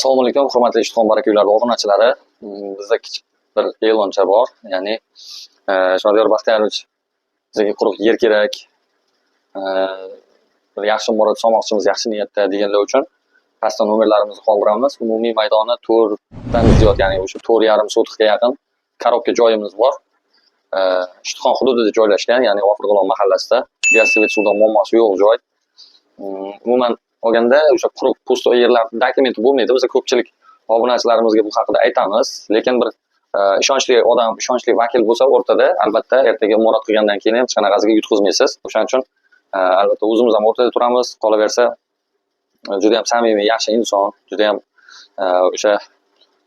Assalomu alaykum, hurmatli Ijtimoiy baraka uylari obunachilari. Bizda kichik bir e'loncha bor. Ya'ni Shodiyor Baxtiyorovich bizga quruq yer kerak. Bir yaxshi murojaat solmoqchimiz, yaxshi niyatda deganlar uchun pastda nomerlarimizni qoldiramiz. Umumiy maydoni 4 dan ziyod, ya'ni o'sha 4,5 sotixga yaqin korobka joyimiz bor. Ishtixon hududida joylashgan, ya'ni G'ofurg'ulon mahallasida. Gaz svet suvdan muammosi yo'q joy. Umuman olganda o'sha quruq pusto yerlar dokumenti bo'lmaydi. Biz ko'pchilik obunachilarimizga bu haqida aytamiz, lekin bir ishonchli odam, ishonchli vakil bo'lsa o'rtada, albatta ertaga murojaat qilgandan keyin ham hech qanaqasiga yutqizmaysiz. O'shaning uchun albatta o'zimiz ham o'rtada turamiz. Qolaversa juda ham samimiy, yaxshi inson, juda ham o'sha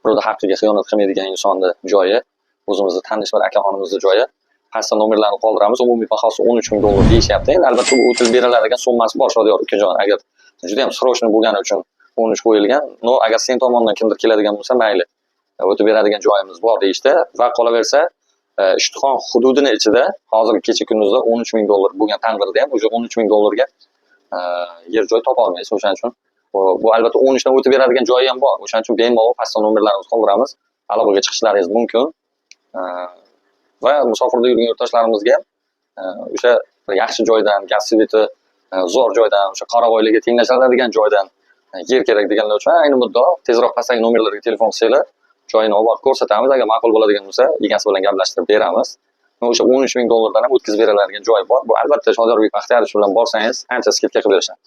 birovni haqqiga xiyonat qilmaydigan insonni joyi, o'zimizni tanish bir akaxonimizni joyi. Pastda nomerlarni qoldiramiz. Umumiy bahosi $13,000 deyishyapti. Endi albatta bu o'tib beriladigan summasi bor Shodiyor ukajon. Agar juda ham srochniy bo'lgani uchun 13 qo'yilgan. No, agar sen tomonidan kimdir keladigan bo'lsa, mayli. O'tib beradigan joyimiz bor deyishdi va qolaversa Ishtixon hududini ichida hozirgi kecha kunduzda $13,000 bo'lgan taqdirda ham o'sha $13,000 ga yer joy topa olmaysiz. O'shaning uchun bu albatta 13 dan o'tib beradigan joyi ham bor. O'shaning uchun bemalol pastda nomerlarimizni qoldiramiz. Aloqaga chiqishlaringiz mumkin. Va musofirda yurgan yurtdoshlarimizga o'sha yaxshi joydan, gaz sveti zo'r joydan, o'sha Qoravoylarga tenglashadigan joydan yer kerak deganlar uchun ayni muddao tezroq pastdagi nomerlarga telefon qilsanglar, joyini olib ko'rsatamiz. Agar ma'qul bo'ladigan bo'lsa, egasi bilan gaplashtirib beramiz. O'sha $13,000 dan ham o'tkazib beriladigan joy bor. Bu albatta Shodiyor Baxtiyorovich bilan borsangiz, ancha skidka qilib berishadi.